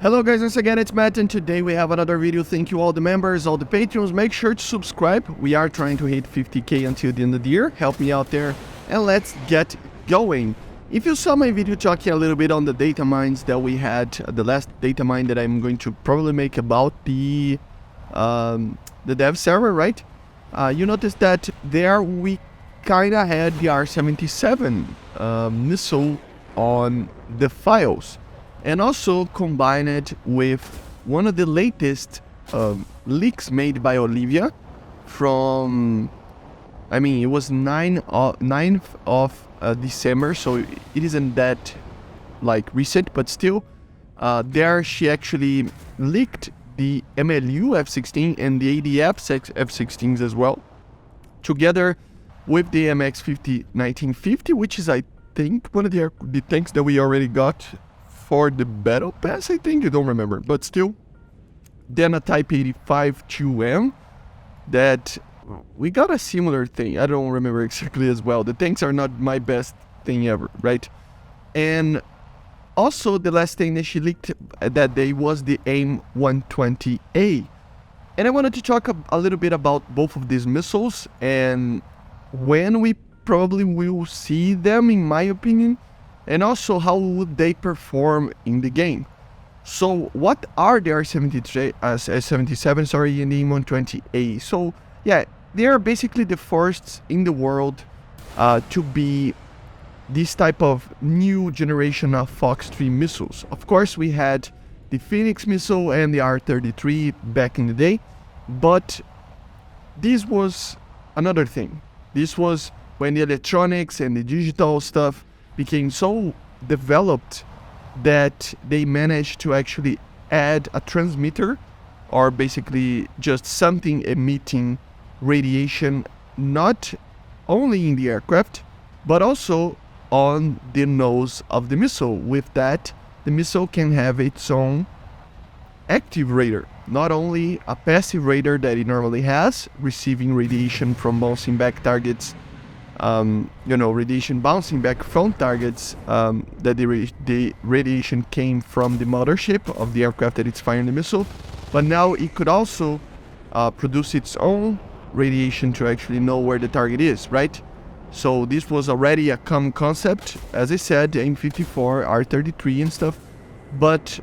Hello guys, once again it's Matt, and today we have another video. Thank you all the members, all the patrons. Make sure to subscribe. We are trying to hit 50k until the end of the year. Help me out there and let's get going. If you saw my video talking a little bit on the data mines that we had, the last data mine that I'm going to probably make about the dev server, right? You notice that there we kinda had the R-77 missile on the files. And also combine it with one of the latest leaks made by Olivia from, it was 9th of December, so it isn't that recent, but still, there she actually leaked the MLU F-16 and the ADF F-16s as well, together with the MX-1950, which is, I think, one of the tanks that we already got for the battle pass, I think, I don't remember, but still. Then a Type 85 2M that we got a similar thing. I don't remember exactly as well. The tanks are not my best thing ever, right? And also the last thing that she leaked that day was the AIM-120A. And I wanted to talk a little bit about both of these missiles and when we probably will see them, in my opinion. And also, how would they perform in the game? So, what are the R-77 and the AIM-120A? So, yeah, they are basically the first in the world to be this type of new generation of Fox 3 missiles. Of course, we had the Phoenix missile and the R-33 back in the day, but this was another thing. This was when the electronics and the digital stuff became so developed that they managed to actually add a transmitter, or basically just something emitting radiation, not only in the aircraft but also on the nose of the missile. With that, the missile can have its own active radar, not only a passive radar that it normally has, receiving radiation from bouncing back targets, radiation bouncing back from targets, that the radiation came from the mothership of the aircraft that it's firing the missile, but now it could also produce its own radiation to actually know where the target is, right? So this was already a common concept, as I said, the AIM-54, R-33 and stuff, but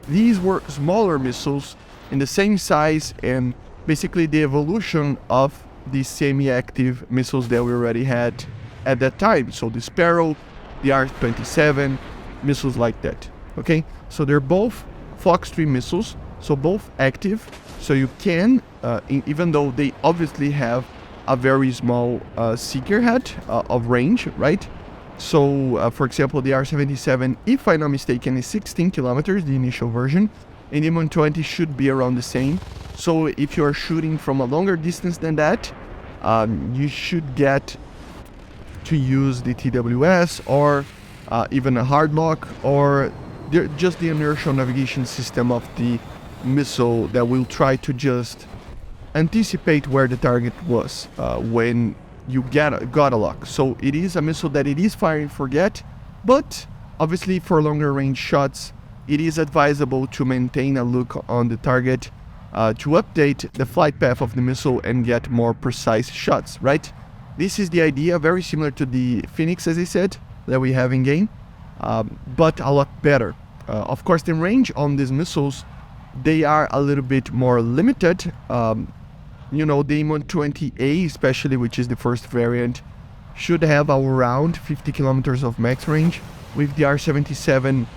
these were smaller missiles in the same size and basically the evolution of the semi-active missiles that we already had at that time. So the Sparrow, the R-27, missiles like that. Okay, so they're both Fox 3 missiles, so both active. So you can, even though they obviously have a very small seeker head of range, right? So, for example, the R-77, if I'm not mistaken, is 16 kilometers, the initial version, and the AIM-120 should be around the same. So if you are shooting from a longer distance than that, you should get to use the TWS or even a hard lock, or just the inertial navigation system of the missile that will try to just anticipate where the target was when you got a lock. So it is a missile that it is fire and forget, but obviously for longer range shots, it is advisable to maintain a look on the target to update the flight path of the missile and get more precise shots, right? This is the idea, very similar to the Phoenix, as I said, that we have in game, but a lot better. Of course, the range on these missiles, they are a little bit more limited. The AIM-120A especially, which is the first variant, should have around 50 kilometers of max range, with the R-77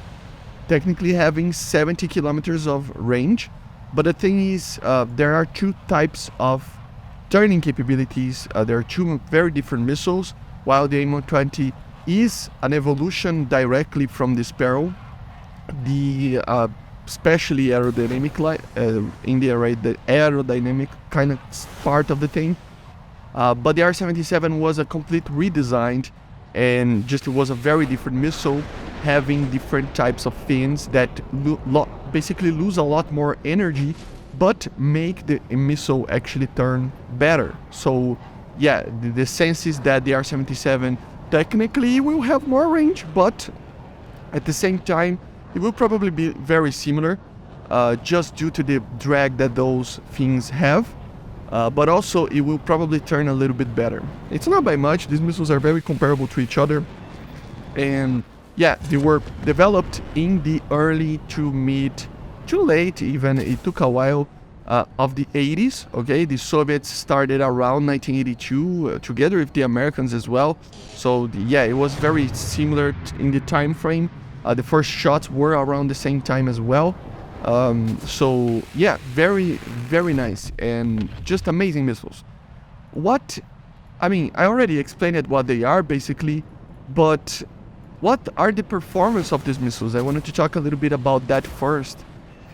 technically having 70 kilometers of range. But the thing is, there are two types of turning capabilities. There are two very different missiles, while the AIM-120 is an evolution directly from the Sparrow. The especially aerodynamic the aerodynamic kind of part of the thing. But the R-77 was a complete redesign, and just it was a very different missile, having different types of fins that basically lose a lot more energy, but make the missile actually turn better. So yeah, the sense is that the R-77 technically will have more range, but at the same time it will probably be very similar, just due to the drag that those things have. But also it will probably turn a little bit better. It's not by much. These missiles are very comparable to each other. And yeah, they were developed in the early to mid, too late even, it took a while, of the 80s, okay? The Soviets started around 1982, together with the Americans as well. So yeah, it was very similar in the time frame. The first shots were around the same time as well. So yeah, very, very nice and just amazing missiles. I already explained what they are basically, but what are the performance of these missiles? I wanted to talk a little bit about that first.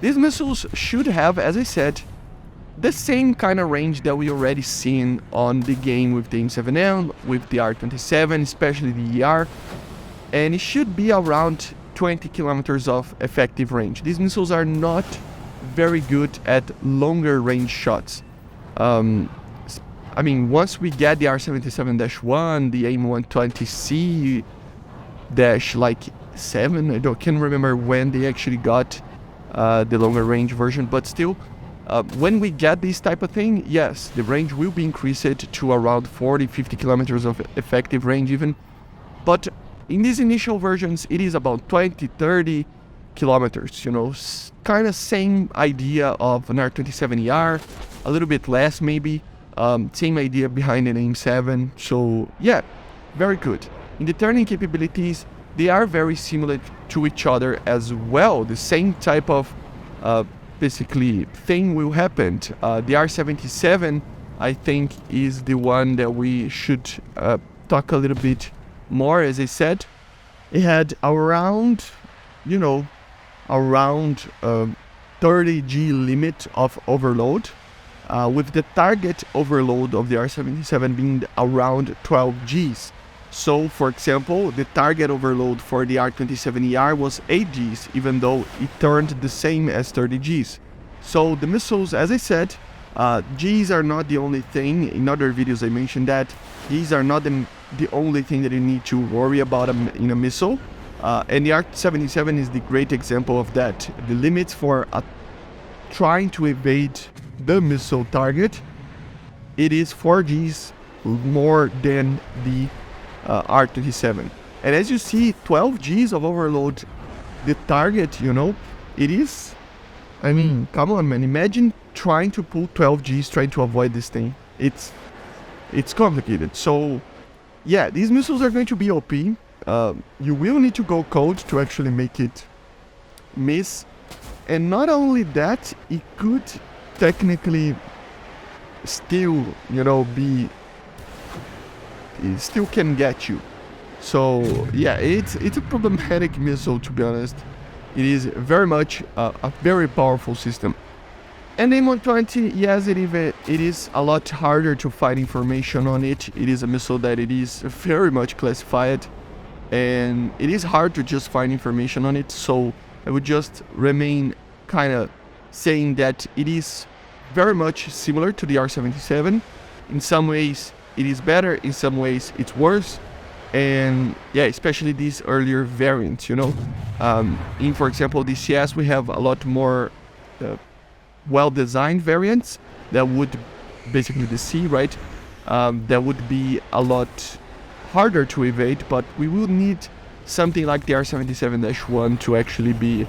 These missiles should have, as I said, the same kind of range that we already seen on the game with the AIM-7M, with the R-77, especially the ER, and it should be around 20 kilometers of effective range. These missiles are not very good at longer range shots. Once we get the R-77-1, the AIM-120C -7, I can't remember when they actually got the longer range version, but still, when we get this type of thing, yes, the range will be increased to around 40-50 kilometers of effective range even, but in these initial versions, it is about 20-30 kilometers, kind of same idea of an R-27ER, a little bit less maybe, same idea behind an AIM-7, so yeah, very good. In the turning capabilities, they are very similar to each other as well. The same type of basically thing will happen. The R-77, I think, is the one that we should talk a little bit more. As I said, it had around 30G limit of overload, with the target overload of the R-77 being around 12 Gs. So, for example, the target overload for the R-27ER was 8 Gs, even though it turned the same as 30 Gs. So the missiles, as I said, Gs are not the only thing. In other videos I mentioned that Gs are not the only thing that you need to worry about in a missile. And the R-77 is the great example of that. The limits for trying to evade the missile target, it is 4 Gs more than the R-27. And as you see, 12 Gs of overload, the target, it is, come on man, imagine trying to pull 12 Gs trying to avoid this thing. It's complicated. So yeah, these missiles are going to be OP. You will need to go cold to actually make it miss. And not only that, it could technically still, be, it still can get you. So yeah, it's a problematic missile, to be honest. It is very much a very powerful system. And AIM-120, yes, it is a lot harder to find information on it. It is a missile that it is very much classified, and it is hard to just find information on it. So I would just remain kind of saying that it is very much similar to the R-77. In some ways it is better, in some ways it's worse. And yeah, especially these earlier variants, in, for example, the CS, we have a lot more well-designed variants that would basically the C, right? That would be a lot harder to evade, but we will need something like the R-77-1 to actually be,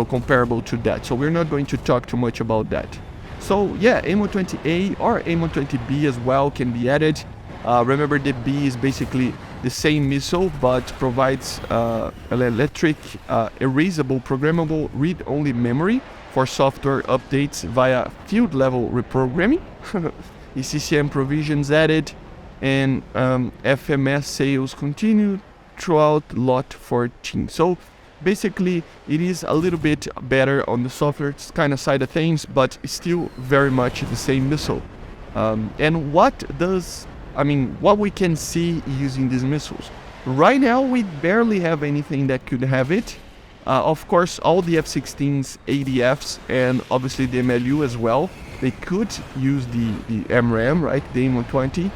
comparable to that. So we're not going to talk too much about that. So yeah, AIM-120A or AIM-120B as well can be added. Remember, the B is basically the same missile, but provides an electric, erasable, programmable, read-only memory for software updates via field-level reprogramming. ECCM provisions added, and FMS sales continue throughout Lot 14. So basically, it is a little bit better on the software kind of side of things, but it's still very much the same missile. And what we can see using these missiles. Right now, we barely have anything that could have it. Of course, all the F-16s, ADFs, and obviously the MLU as well, they could use the MRAM, right, the AIM-120.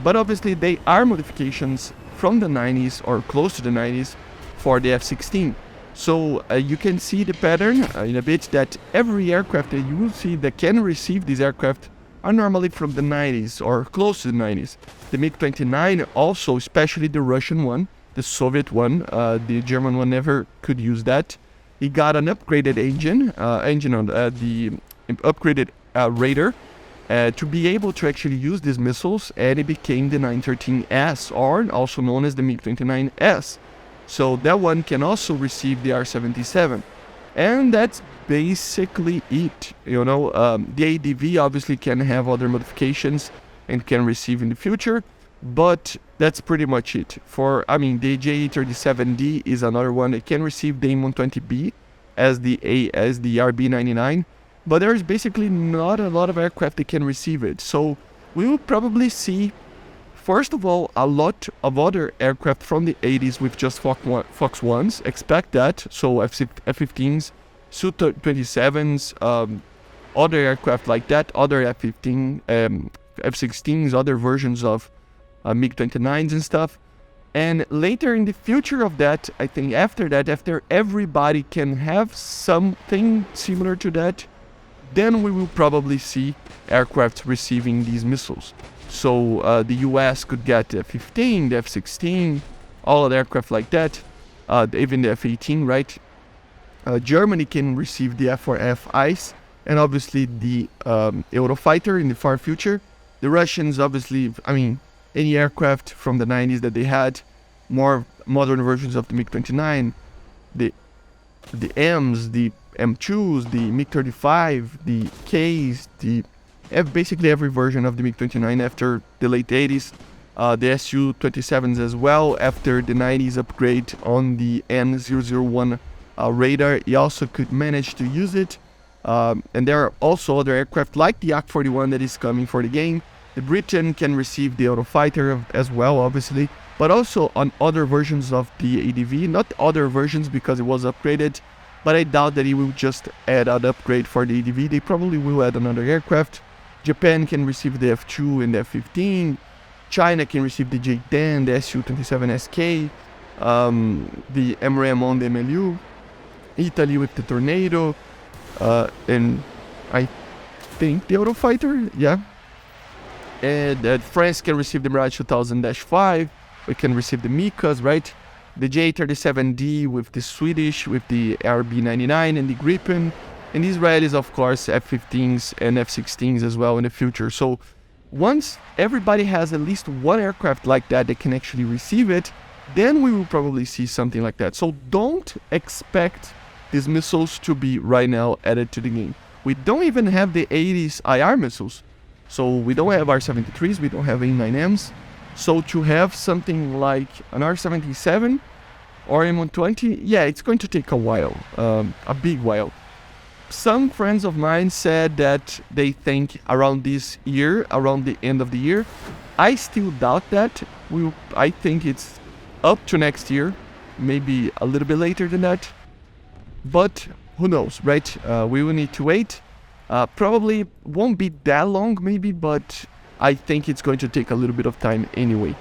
But obviously, they are modifications from the 90s or close to the 90s for the F-16. So you can see the pattern in a bit that every aircraft that you will see that can receive these aircraft are normally from the 90s or close to the 90s. The MiG-29 also, especially the Russian one, the Soviet one, the German one never could use that. He got an upgraded engine on the upgraded radar to be able to actually use these missiles, and it became the 913S, or also known as the MiG-29S. So that one can also receive the R-77. And that's basically it. You know, the ADV obviously can have other modifications and can receive in the future, but that's pretty much it. I mean, the J-37D is another one. It can receive the AIM-120B as the RB-99, but there's basically not a lot of aircraft that can receive it. So we will probably see, first of all, a lot of other aircraft from the 80s with just Fox 1s. Expect that. So F-15s, Su-27s, other aircraft like that, other F-15, F-16s, other versions of MiG-29s and stuff. And later in the future of that, I think after everybody can have something similar to that, then we will probably see aircraft receiving these missiles. So the US could get the F-15, the F-16, all of the aircraft like that, even the F-18, right? Germany can receive the F-4F ICE, and obviously the Eurofighter in the far future. The Russians, obviously, I mean, any aircraft from the 90s that they had, more modern versions of the MiG-29, the M's, the M2s, the MiG-35, the K's, basically every version of the MiG-29 after the late 80s, the Su-27s as well after the 90s upgrade on the N001 radar. He also could manage to use it, and there are also other aircraft like the Yak-41 that is coming for the game. The Britain can receive the Eurofighter as well, obviously, but also on other versions of the ADV, not other versions because it was upgraded, but I doubt that he will just add an upgrade for the ADV. They probably will add another aircraft. Japan can receive the F2 and the F-15. China can receive the J-10, the Su-27SK, the MRAM on the MLU. Italy with the Tornado, and I think the Eurofighter, yeah. And France can receive the Mirage 2000-5. We can receive the Mikas, right? The J-37D with the Swedish, with the RB-99 and the Gripen. And the Israelis, of course, F-15s and F-16s as well in the future. So once everybody has at least one aircraft like that can actually receive it, then we will probably see something like that. So don't expect these missiles to be right now added to the game. We don't even have the 80s IR missiles. So we don't have R-73s, we don't have AIM-9Ms. So to have something like an R-77 or AIM-120, yeah, it's going to take a while, a big while. Some friends of mine said that they think around this year, around the end of the year. I still doubt that. I think it's up to next year, maybe a little bit later than that. But who knows, right? We will need to wait. Probably won't be that long, maybe, but I think it's going to take a little bit of time anyway.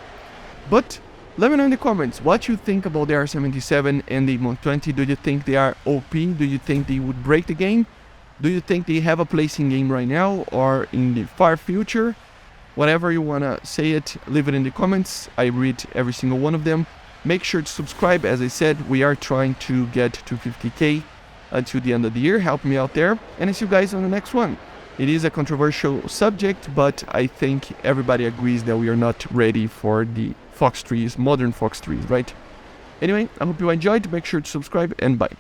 But let me know in the comments what you think about the R-77 and the AIM-120. Do you think they are OP? Do you think they would break the game? Do you think they have a place in game right now or in the far future? Whatever you want to say it, leave it in the comments. I read every single one of them. Make sure to subscribe. As I said, we are trying to get to 50K until the end of the year. Help me out there. And I see you guys on the next one. It is a controversial subject, but I think everybody agrees that we are not ready for the Fox 3s, modern Fox 3s, right? Anyway, I hope you enjoyed. Make sure to subscribe and bye.